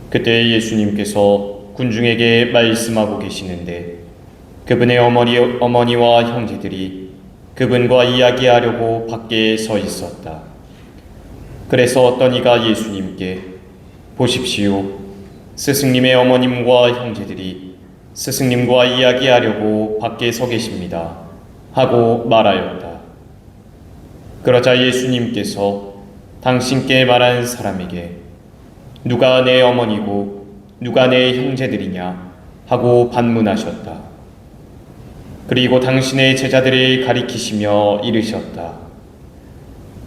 그때 예수님께서 군중에게 말씀하고 계시는데 그분의 어머니와 형제들이 그분과 이야기하려고 밖에 서 있었다. 그래서 어떤 이가 예수님께 보십시오, 스승님의 어머님과 형제들이 스승님과 이야기하려고 밖에 서 계십니다 하고 말하였다. 그러자 예수님께서 당신께 말한 사람에게 누가 내 어머니고 누가 내 형제들이냐 하고 반문하셨다. 그리고 당신의 제자들을 가리키시며 이르셨다.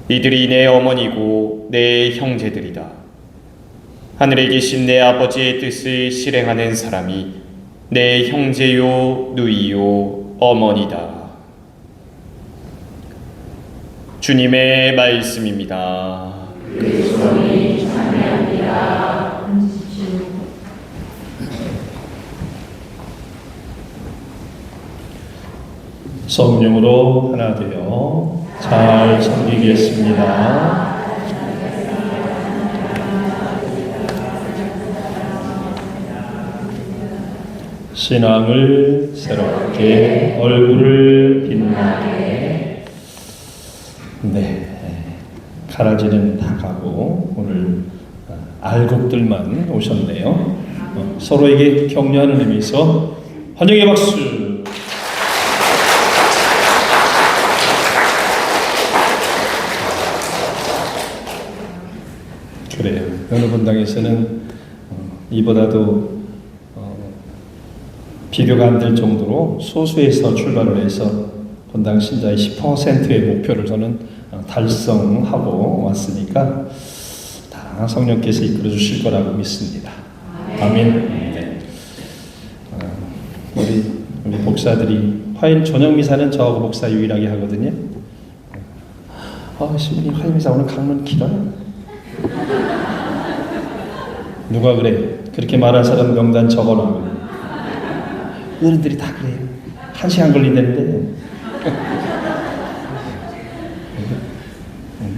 이들이 내 어머니고 내 형제들이다. 하늘에 계신 내 아버지의 뜻을 실행하는 사람이 내 형제요 누이요 어머니다. 주님의 말씀입니다. 그리스도의 찬양이라. 성령으로 하나 되어 잘 섬기겠습니다. 신앙을 새롭게 얼굴을 빛나게. 네, 가라지는 다 가고 오늘 알곡들만 오셨네요. 서로에게 격려하는 의미에서 환영의 박수. 그래요. 어느 본당에서는 이보다도 비교가 안 될 정도로 소수에서 출발을 해서 본당 신자의 10%의 목표를 저는 달성하고 왔으니까 다 성령께서 이끌어 주실 거라고 믿습니다. 아멘. 네. 우리 목사들이 화요일 저녁 미사는 저하고 목사 유일하게 하거든요. 신부님 화요일 미사 오늘 강론 길어요. 누가 그래? 그렇게 말한 사람 명단 적어놓으면 어른들이 다 그래요. 1시간 걸린다는데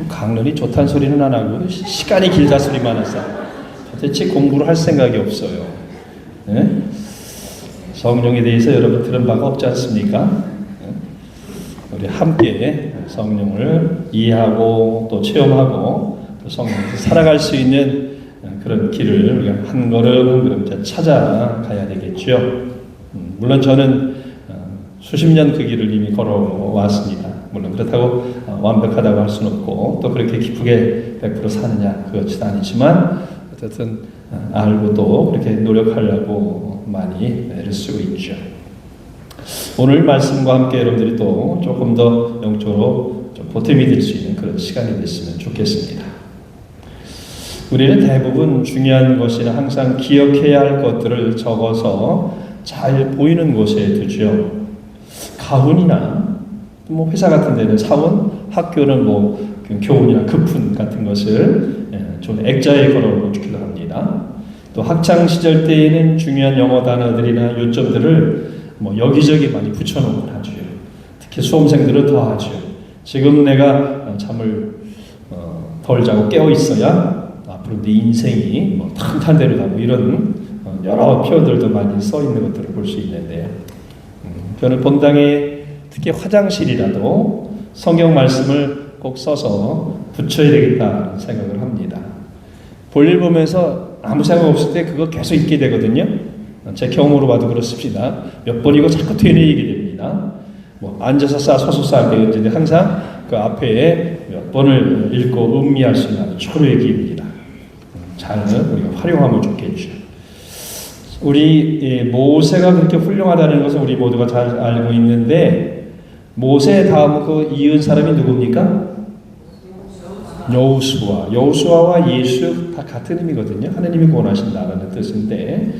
강론이 좋다는 소리는 안 하고 시간이 길다 소리만 해서 도대체 공부를 할 생각이 없어요. 네? 성령에 대해서 여러분 들은 바가 없지 않습니까? 우리 함께 성령을 이해하고 또 체험하고 또 성령에서 살아갈 수 있는 그런 길을 우리가 한 걸음 한 걸음 찾아가야 되겠죠. 물론 저는 수십 년 그 길을 이미 걸어왔습니다. 물론 그렇다고 완벽하다고 할 수는 없고 또 그렇게 기쁘게 100% 사느냐 그것도 아니지만 어쨌든 알고 또 그렇게 노력하려고 많이 애를 쓰고 있죠. 오늘 말씀과 함께 여러분들이 또 조금 더 영적으로 좀 보탬이 될 수 있는 그런 시간이 됐으면 좋겠습니다. 우리는 대부분 중요한 것이나 항상 기억해야 할 것들을 적어서 잘 보이는 곳에 두죠. 가훈이나 뭐 회사 같은 데는 사원, 학교는 뭐 교훈이나 급훈 같은 것을 좀 액자에 걸어놓기도 합니다. 또 학창 시절 때에는 중요한 영어 단어들이나 요점들을 뭐 여기저기 많이 붙여놓곤 하죠. 특히 수험생들은 더 하죠. 지금 내가 잠을 덜 자고 깨어 있어야 앞으로 네 인생이 뭐 탄탄대로다 뭐 이런 여러 표현들도 많이 써 있는 것들을 볼 수 있는데요. 저는 본당에 특히 화장실이라도 성경 말씀을 꼭 써서 붙여야 되겠다는 생각을 합니다. 볼일 보면서 아무 생각 없을 때 그거 계속 읽게 되거든요. 제 경험으로 봐도 그렇습니다. 몇 번이고 자꾸 되뇌이게 됩니다. 뭐 앉아서 싸 서서 싸 되는데 항상 그 앞에 몇 번을 읽고 음미할 수 있는 초로의 기입니다. 잘 우리가 활용하면 좋겠죠. 우리 모세가 그렇게 훌륭하다는 것을 우리 모두가 잘 알고 있는데 모세 다음 그 이은 사람이 누굽니까? 여호수아와 예수 다 같은 의미거든요. 하나님이 구원하신다라는 뜻인데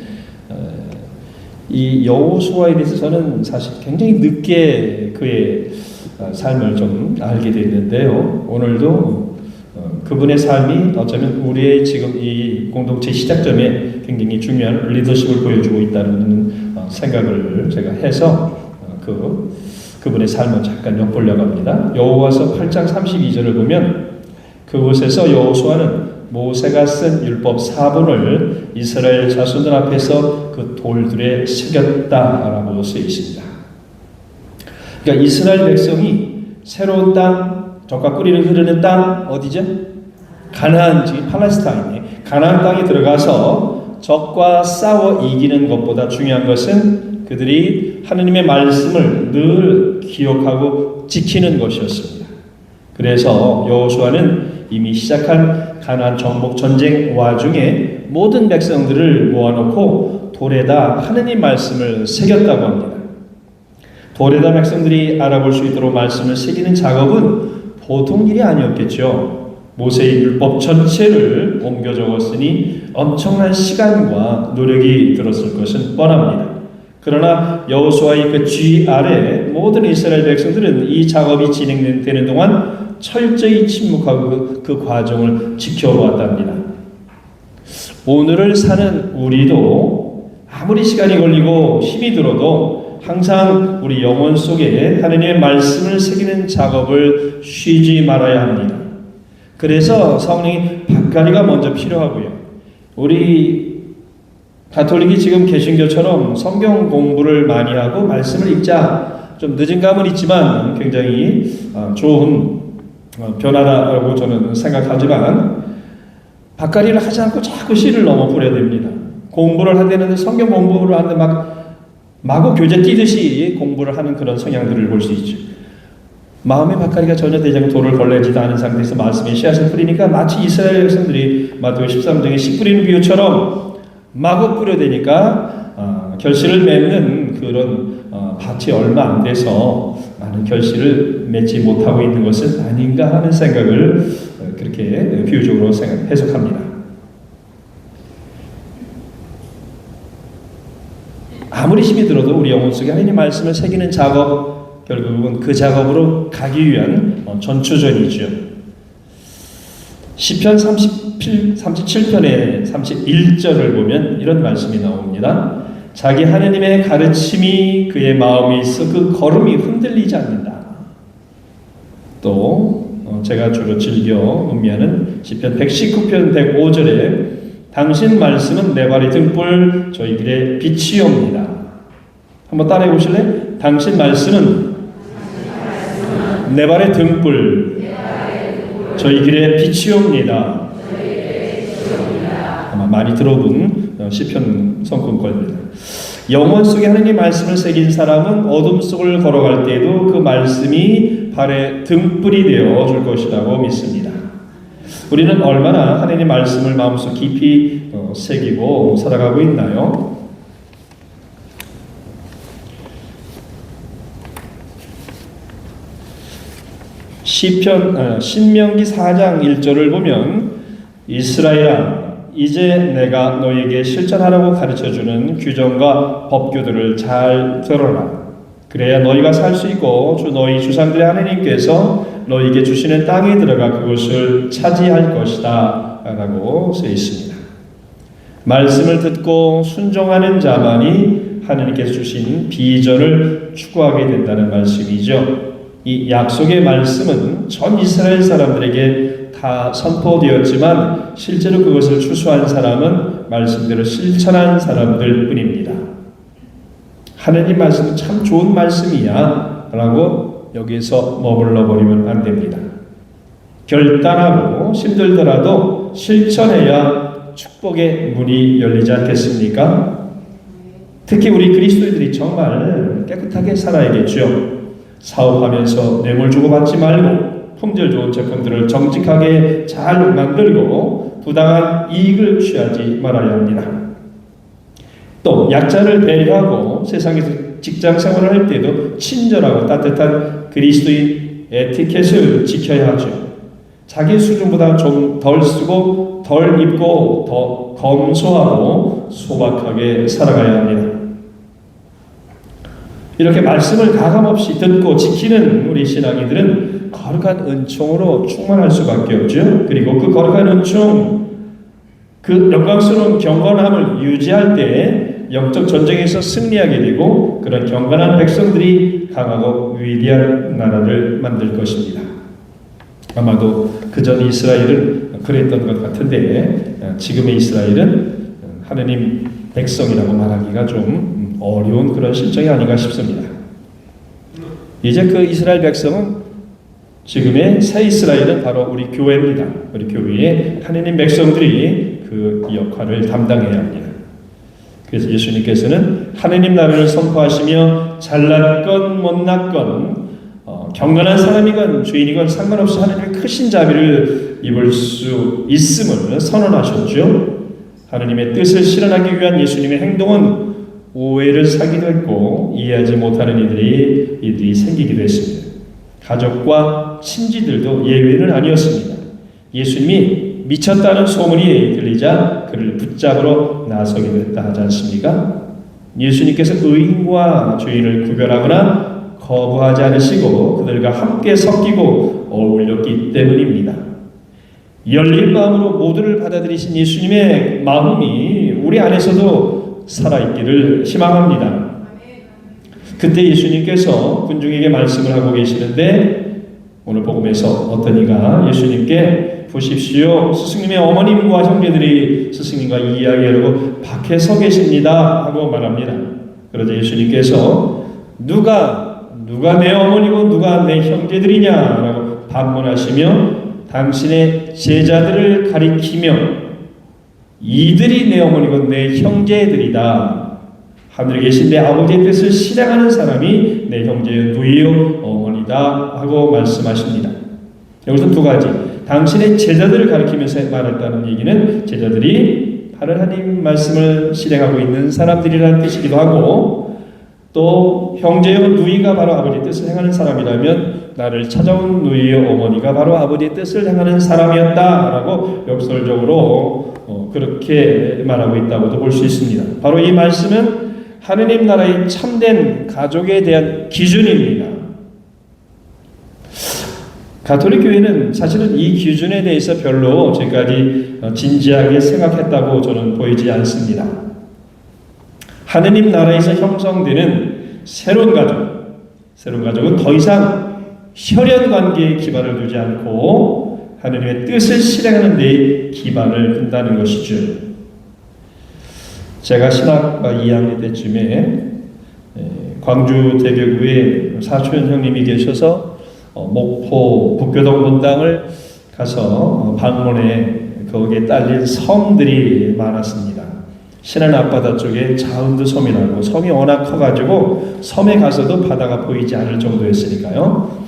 이 여호수아에 대해서 저는 사실 굉장히 늦게 그의 삶을 좀 알게 됐는데요. 오늘도 그분의 삶이 어쩌면 우리의 지금 이 공동체 시작점에 굉장히 중요한 리더십을 보여주고 있다는 생각을 제가 해서 그분의 삶을 잠깐 엿보려고 합니다. 여호와서 8장 32절을 보면 그곳에서 여호수아는 모세가 쓴 율법 4본을 이스라엘 자손들 앞에서 그 돌들에 새겼다라고 쓰여 있습니다. 그러니까 이스라엘 백성이 새로운 땅, 젖과 꿀이 흐르는 땅 어디죠? 가나안, 즉 팔레스타인에 가나안 땅에 들어가서 적과 싸워 이기는 것보다 중요한 것은 그들이 하느님의 말씀을 늘 기억하고 지키는 것이었습니다. 그래서 여호수아는 이미 시작한 가나안 정복 전쟁 와중에 모든 백성들을 모아놓고 돌에다 하느님 말씀을 새겼다고 합니다. 돌에다 백성들이 알아볼 수 있도록 말씀을 새기는 작업은 보통 일이 아니었겠죠. 모세의 율법 전체를 옮겨 적었으니 엄청난 시간과 노력이 들었을 것은 뻔합니다. 그러나 여호수아의 그 쥐 아래 모든 이스라엘 백성들은 이 작업이 진행되는 동안 철저히 침묵하고 그 과정을 지켜보았답니다. 오늘을 사는 우리도 아무리 시간이 걸리고 힘이 들어도 항상 우리 영혼 속에 하느님의 말씀을 새기는 작업을 쉬지 말아야 합니다. 그래서 성령이 밭가리가 먼저 필요하고요. 우리 가톨릭이 지금 개신교처럼 성경 공부를 많이 하고 말씀을 읽자, 좀 늦은 감은 있지만 굉장히 좋은 변화라고 저는 생각하지만 밭가리를 하지 않고 자꾸 씨를 넘어 뿌려야 됩니다. 공부를 하는데 성경 공부를 하는데 마구 교재 뛰듯이 공부를 하는 그런 성향들을 볼 수 있죠. 마음의 밭가리가 전혀 되지 않고 돌을 걸레지도 않은 상태에서 말씀의 씨앗을 뿌리니까 마치 이스라엘 백성들이 마태복음 13장에 씨 뿌리는 비유처럼 마구 뿌려대니까 결실을 맺는 그런 밭이 얼마 안 돼서 많은 결실을 맺지 못하고 있는 것은 아닌가 하는 생각을 그렇게 비유적으로 해석합니다. 아무리 힘이 들어도 우리 영혼 속에 하나님 말씀을 새기는 작업, 결국은 그 작업으로 가기 위한 전초전이죠. 시편 37편의 31절을 보면 이런 말씀이 나옵니다. 자기 하나님의 가르침이 그의 마음에 있어 그 걸음이 흔들리지 않는다. 또 제가 주로 즐겨 음미하는 시편 119편 105절에 당신 말씀은 내 발의 등불 저희 길의 빛이옵니다. 한번 따라해 보실래요? 당신 말씀은 내 발의 등불 저희 길의 빛이옵니다. 아마 많이 들어본 시편 성권권입니다. 영혼 속에 하나님의 말씀을 새긴 사람은 어둠 속을 걸어갈 때에도 그 말씀이 발의 등불이 되어 줄 것이라고 믿습니다. 우리는 얼마나 하나님의 말씀을 마음속 깊이 새기고 살아가고 있나요? 신명기 4장 1절을 보면 이스라엘아 이제 내가 너에게 실천하라고 가르쳐주는 규정과 법규들을 잘 들어라. 그래야 너희가 살 수 있고 주 너희 조상들의 하나님께서 너희에게 주시는 땅에 들어가 그것을 차지할 것이다 라고 쓰여 있습니다. 말씀을 듣고 순종하는 자만이 하나님께서 주신 비전을 추구하게 된다는 말씀이죠. 이 약속의 말씀은 전 이스라엘 사람들에게 다 선포되었지만 실제로 그것을 추수한 사람은 말씀대로 실천한 사람들 뿐입니다. 하나님 말씀은 참 좋은 말씀이야 라고 여기서 머물러 버리면 안 됩니다. 결단하고 힘들더라도 실천해야 축복의 문이 열리지 않겠습니까? 특히 우리 그리스도인들이 정말 깨끗하게 살아야겠죠. 사업하면서 뇌물 주고받지 말고 품질 좋은 제품들을 정직하게 잘 만들고 부당한 이익을 취하지 말아야 합니다. 또 약자를 배려하고 세상에서 직장 생활을 할 때도 친절하고 따뜻한 그리스도인 에티켓을 지켜야 하죠. 자기 수준보다 좀 덜 쓰고 덜 입고 더 검소하고 소박하게 살아가야 합니다. 이렇게 말씀을 가감없이 듣고 지키는 우리 신앙인들은 거룩한 은총으로 충만할 수밖에 없죠. 그리고 그 거룩한 은총, 그 영광스러운 경건함을 유지할 때 영적 전쟁에서 승리하게 되고 그런 경건한 백성들이 강하고 위대한 나라를 만들 것입니다. 아마도 그전 이스라엘은 그랬던 것 같은데 지금의 이스라엘은 하느님 백성이라고 말하기가 좀 어려운 그런 실정이 아닌가 싶습니다. 이제 그 이스라엘 백성은 지금의 새 이스라엘은 바로 우리 교회입니다. 우리 교회의 하느님 백성들이 그 역할을 담당해야 합니다. 그래서 예수님께서는 하느님 나라를 선포하시며 잘났건 못났건 경건한 사람이건 죄인이건 상관없이 하느님의 크신 자비를 입을 수 있음을 선언하셨죠. 하느님의 뜻을 실현하기 위한 예수님의 행동은 오해를 사기도 했고 이해하지 못하는 이들이 생기기도 했습니다. 가족과 친지들도 예외는 아니었습니다. 예수님이 미쳤다는 소문이 들리자 그를 붙잡으러 나서기도 했다 하지 않습니까? 예수님께서 의인과 죄인을 구별하거나 거부하지 않으시고 그들과 함께 섞이고 어울렸기 때문입니다. 열린 마음으로 모두를 받아들이신 예수님의 마음이 우리 안에서도 살아있기를 희망합니다. 그때 예수님께서 군중에게 말씀을 하고 계시는데 오늘 복음에서 어떤 이가 예수님께 보십시오. 스승님의 어머님과 형제들이 스승님과 이야기하려고 밖에 서 계십니다 하고 말합니다. 그러자 예수님께서 누가 내 어머니고 누가 내 형제들이냐라고 반문하시며 당신의 제자들을 가리키며 이들이 내 어머니고 내 형제들이다. 하늘에 계신 내 아버지의 뜻을 실행하는 사람이 내 형제요 누이요 어머니다 하고 말씀하십니다. 여기서 두 가지. 당신의 제자들을 가리키면서 말했다는 얘기는 제자들이 하나님 말씀을 실행하고 있는 사람들이라는 뜻이기도 하고 또 형제요 누이가 바로 아버지의 뜻을 행하는 사람이라면 나를 찾아온 누이요 어머니가 바로 아버지의 뜻을 행하는 사람이었다라고 역설적으로 그렇게 말하고 있다고도 볼 수 있습니다. 바로 이 말씀은 하느님 나라의 참된 가족에 대한 기준입니다. 가톨릭 교회는 사실은 이 기준에 대해서 별로 지금까지 진지하게 생각했다고 저는 보이지 않습니다. 하느님 나라에서 형성되는 새로운 가족은 더 이상 혈연 관계에 기반을 두지 않고 하느님의 뜻을 실행하는 데 기반을 둔다는 것이죠. 제가 신학과 2학년 때쯤에 광주 대교구에 사촌 형님이 계셔서 목포 북교동 본당을 가서 방문해 거기에 딸린 섬들이 많았습니다. 신안 앞바다 쪽에 자운드 섬이라고 섬이 워낙 커가지고 섬에 가서도 바다가 보이지 않을 정도였으니까요.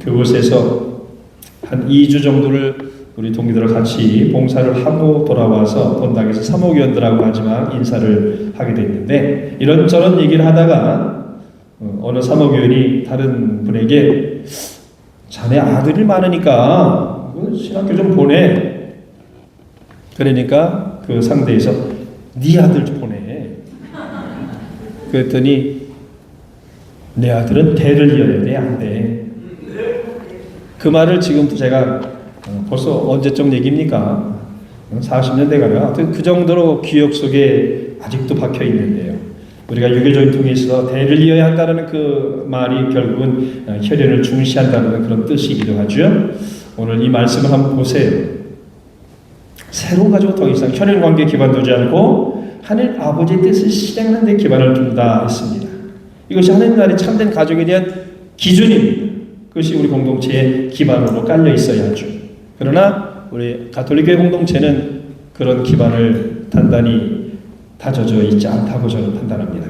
그곳에서 한 2주 정도를 우리 동기들과 같이 봉사를 하고 돌아와서 본당에서 사목위원들하고 마지막 인사를 하게 됐는데 이런저런 얘기를 하다가 어느 사목위원이 다른 분에게 자네 아들이 많으니까 신학교 좀 보내. 그러니까 그 상대에서 네 아들 좀 보내. 그랬더니 내 아들은 대를 이어야 돼, 안 돼. 그 말을 지금도 제가 벌써 언제적 얘기입니까? 40년 돼가요. 하여튼 그 정도로 기억 속에 아직도 박혀 있는데요. 우리가 유교적인 통해서 대를 이어야 한다는 그 말이 결국은 혈연을 중시한다는 그런 뜻이기도 하죠. 오늘 이 말씀을 한번 보세요. 새로운 가족은 더 이상 혈연 관계에 기반 두지 않고 하늘 아버지의 뜻을 실행하는 데 기반을 둔다 했습니다. 이것이 하나님 나라의 참된 가족에 대한 기준입니다. 그것이 우리 공동체의 기반으로 깔려 있어야 하죠. 그러나 우리 가톨릭교회 공동체는 그런 기반을 단단히 다져져 있지 않다고 저는 판단합니다.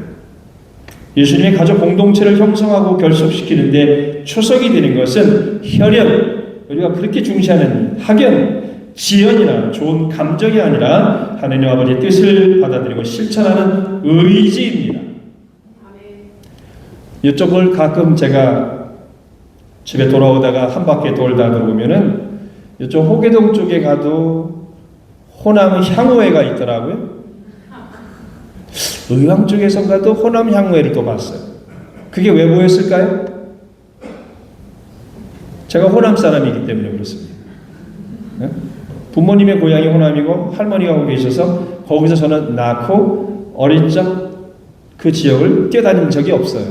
예수님의 가족 공동체를 형성하고 결속시키는데 초석이 되는 것은 혈연, 우리가 그렇게 중시하는 학연, 지연이나 좋은 감정이 아니라 하느님 아버지의 뜻을 받아들이고 실천하는 의지입니다. 이쪽을 가끔 제가 집에 돌아오다가 한 바퀴 돌다 들어오면은 이쪽 호계동 쪽에 가도 호남 향후회가 있더라고요. 의왕 쪽에선가도 호남 향후회를 또 봤어요. 그게 왜 보였을까요? 제가 호남 사람이기 때문에 그렇습니다. 부모님의 고향이 호남이고 할머니가 거기 계셔서 거기서 저는 낳고 어린 적 그 지역을 뛰어다닌 적이 없어요.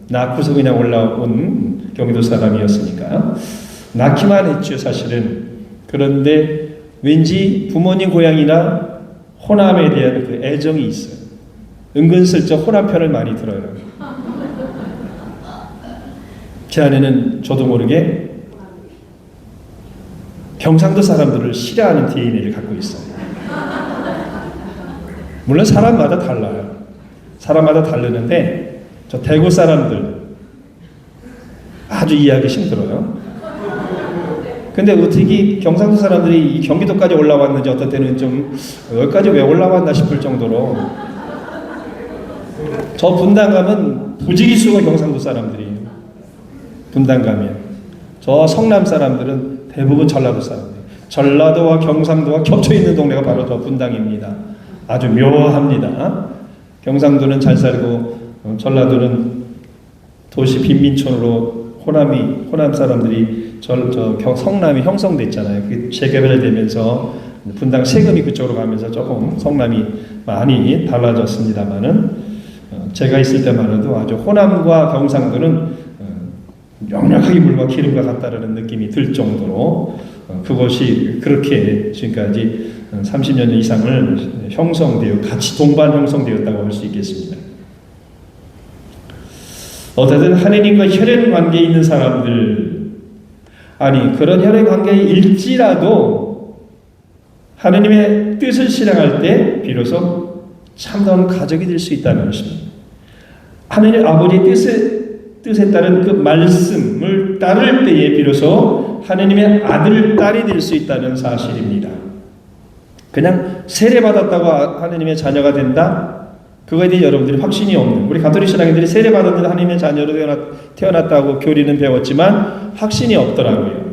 낳고서 그냥 올라온 경기도 사람이었으니까 낳기만 했죠 사실은. 그런데 왠지 부모님 고향이나 호남에 대한 그 애정이 있어요. 은근슬쩍 호남 편을 많이 들어요. 제 안에는 저도 모르게 경상도 사람들을 싫어하는 DNA를 갖고 있어요. 물론 사람마다 달라요. 사람마다 다르는데 저 대구 사람들 아주 이해하기 힘들어요. 근데 어떻게 경상도 사람들이 이 경기도까지 올라왔는지 어떤 때는 좀 여기까지 왜 올라왔나 싶을 정도로 저 분당 가면 부지기수가 경상도 사람들이에요. 분당 가면 저 성남 사람들은 대부분 전라도 사람들이에요. 전라도와 경상도가 겹쳐있는 동네가 바로 저 분당입니다. 아주 묘합니다. 경상도는 잘 살고 전라도는 도시 빈민촌으로 호남 사람들이 성남이 형성됐잖아요. 그게 재개발되면서 분당 세금이 그쪽으로 가면서 조금 성남이 많이 달라졌습니다만은 제가 있을 때만 해도 아주 호남과 경상도는 명확하게 물과 기름과 같다라는 느낌이 들 정도로 그것이 그렇게 지금까지 30년 이상을 같이 동반 형성되었다고 할 수 있겠습니다. 어쨌든 하느님과 혈연 관계에 있는 사람들, 아니 그런 혈연 관계에 일지라도 하느님의 뜻을 실행할 때 비로소 참다운 가족이 될 수 있다는 것입니다. 하느님 아버지의 뜻에 따른 그 말씀을 따를 때에 비로소 하느님의 아들, 딸이 될 수 있다는 사실입니다. 그냥 세례받았다고 하느님의 자녀가 된다? 그거에 대해 여러분들이 확신이 없는, 우리 가톨릭 신앙인들이 세례받았는데 하느님의 자녀로 태어났다고 교리는 배웠지만 확신이 없더라고요.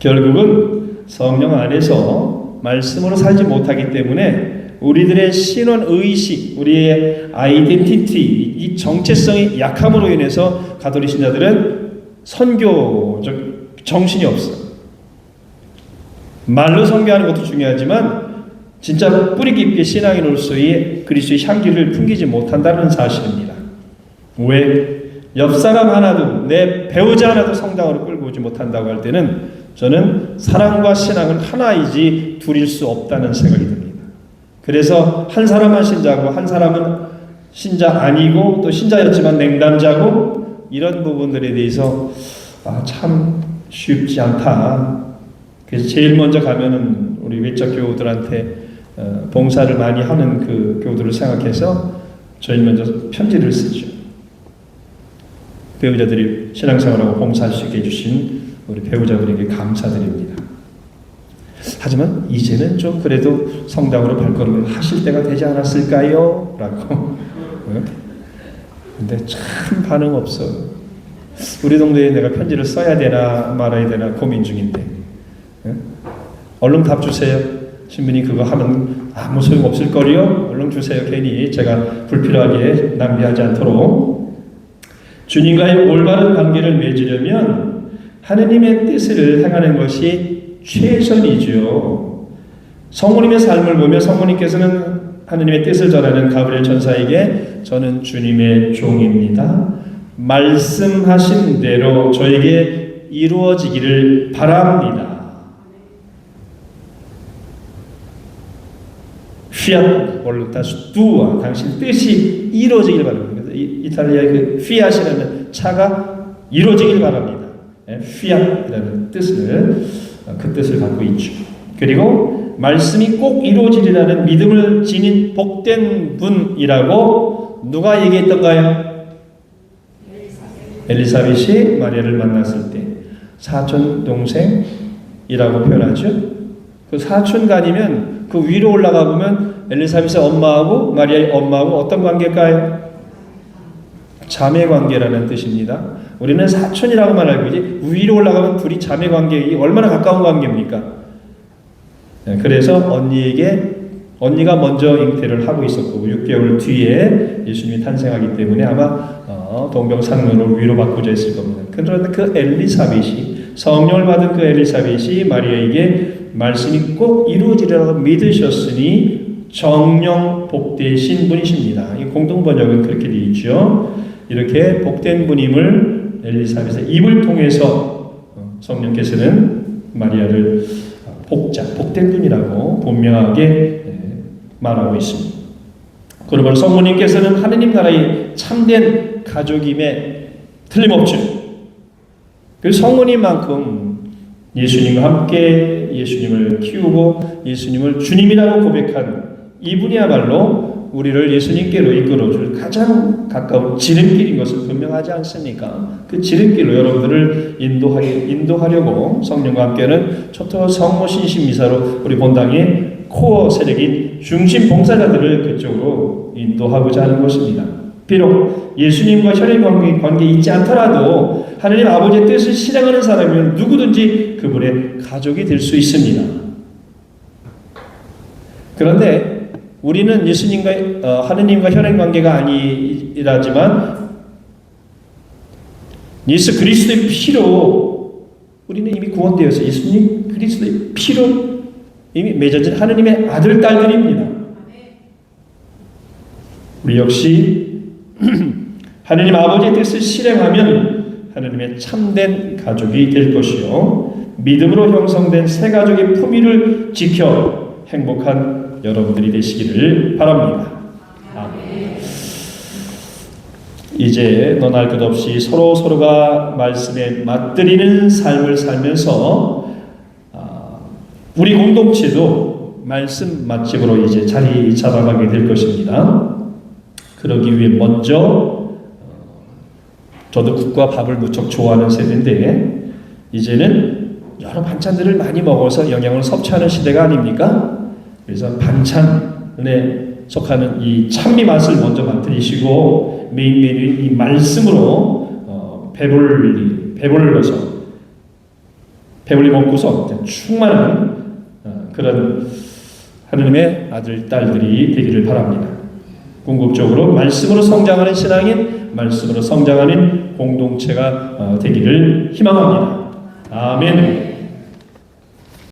결국은 성령 안에서 말씀으로 살지 못하기 때문에 우리들의 신원 의식, 우리의 아이덴티티, 이 정체성이 약함으로 인해서 가톨릭 신자들은 선교적 정신이 없어. 말로 선교하는 것도 중요하지만 진짜 뿌리 깊게 신앙인으로서의 그리스도의 향기를 풍기지 못한다는 사실입니다. 왜? 옆 사람 하나도, 내 배우자 하나도 성당으로 끌고 오지 못한다고 할 때는 저는 사랑과 신앙은 하나이지 둘일 수 없다는 생각이 듭니다. 그래서 한 사람은 신자고 한 사람은 신자 아니고 또 신자였지만 냉담자고 이런 부분들에 대해서 참 쉽지 않다. 그래서 제일 먼저 가면은 우리 외적 교우들한테 봉사를 많이 하는 그 교우들을 생각해서 저희 먼저 편지를 쓰죠. 배우자들이 신앙생활하고 봉사할 수 있게 해주신 우리 배우자들에게 감사드립니다. 하지만 이제는 좀 그래도 성당으로 발걸음을 하실 때가 되지 않았을까요? 라고. 근데 참 반응 없어. 우리 동네에 내가 편지를 써야 되나 말아야 되나 고민 중인데. 얼른 답 주세요. 신부님 그거 하면 아무 소용 없을 거리요. 얼른 주세요. 괜히 제가 불필요하게 낭비하지 않도록. 주님과의 올바른 관계를 맺으려면 하느님의 뜻을 행하는 것이 최선이죠. 성모님의 삶을 보며 성모님께서는 하느님의 뜻을 전하는 가브리엘 천사에게 저는 주님의 종입니다. 말씀하신 대로 저에게 이루어지기를 바랍니다. fiat voluntas tua, 당신 뜻이 이루어지길 바랍니다. 이탈리아의 그 fiat이라는 차가 이루어지길 바랍니다. fiat이라는 그 뜻을 갖고 있죠. 그리고 말씀이 꼭 이루어지리라는 믿음을 지닌 복된 분이라고 누가 얘기했던가요? 엘리사벳이 마리아를 만났을 때 사촌 동생이라고 표현하죠. 그 사촌간이면 그 위로 올라가 보면 엘리사벳의 엄마하고 마리아의 엄마하고 어떤 관계일까요? 자매 관계라는 뜻입니다. 우리는 사촌이라고만 알고 있지 위로 올라가면 둘이 자매 관계이 얼마나 가까운 관계입니까? 그래서 언니가 먼저 잉태를 하고 있었고 6개월 뒤에 예수님이 탄생하기 때문에 아마 동병상련으로 위로받고자 했을 겁니다. 그런데 그 엘리사벳이 성령을 받은 그 엘리사벳이 마리아에게 말씀이 꼭 이루어지리라고 믿으셨으니 정령 복되신 분이십니다. 이 공동 번역은 그렇게 되어 있죠. 이렇게 복된 분임을 엘리사벳의 입을 통해서 성령께서는 마리아를 복된 분이라고 분명하게 말하고 있습니다. 그러므로 성모님께서는 하느님 나라의 참된 가족임에 틀림없죠. 그 성모님만큼 예수님과 함께 예수님을 키우고 예수님을 주님이라고 고백한 이분이야말로 우리를 예수님께로 이끌어줄 가장 가까운 지름길인 것은 분명하지 않습니까? 그 지름길로 여러분들을 인도하려고 성령과 함께하는 초토 성모 신신 미사로 우리 본당의 코어 세력인 중심 봉사자들을 그쪽으로 인도하고자 하는 것입니다. 비록 예수님과 혈연 관계 있지 않더라도 하나님 아버지의 뜻을 실행하는 사람이면 누구든지 그분의 가족이 될 수 있습니다. 그런데 우리는 예수님과 하느님과 혈연 관계가 아니라지만 예수 그리스도의 피로 우리는 이미 구원되어서 예수님 그리스도의 피로 이미 맺어진 하느님의 아들 딸들입니다. 우리 역시 하느님 아버지의 뜻을 실행하면 하느님의 참된 가족이 될 것이요 믿음으로 형성된 새 가족의 품위를 지켜 행복한 여러분들이 되시기를 바랍니다. 아멘. 이제 너날 것 없이 서로가 말씀에 맞들이는 삶을 살면서 우리 공동체도 말씀 맛집으로 이제 자리 잡아가게 될 것입니다. 그러기 위해 먼저 저도 국과 밥을 무척 좋아하는 세대인데 이제는 여러 반찬들을 많이 먹어서 영양을 섭취하는 시대가 아닙니까? 그래서 반찬에 속하는 이 찬미 맛을 먼저 맡으시고 메인 메뉴인 이 말씀으로 배불리 먹고서 충만한 그런 하느님의 아들 딸들이 되기를 바랍니다. 궁극적으로 말씀으로 성장하는 신앙인, 말씀으로 성장하는 공동체가 되기를 희망합니다. 아멘.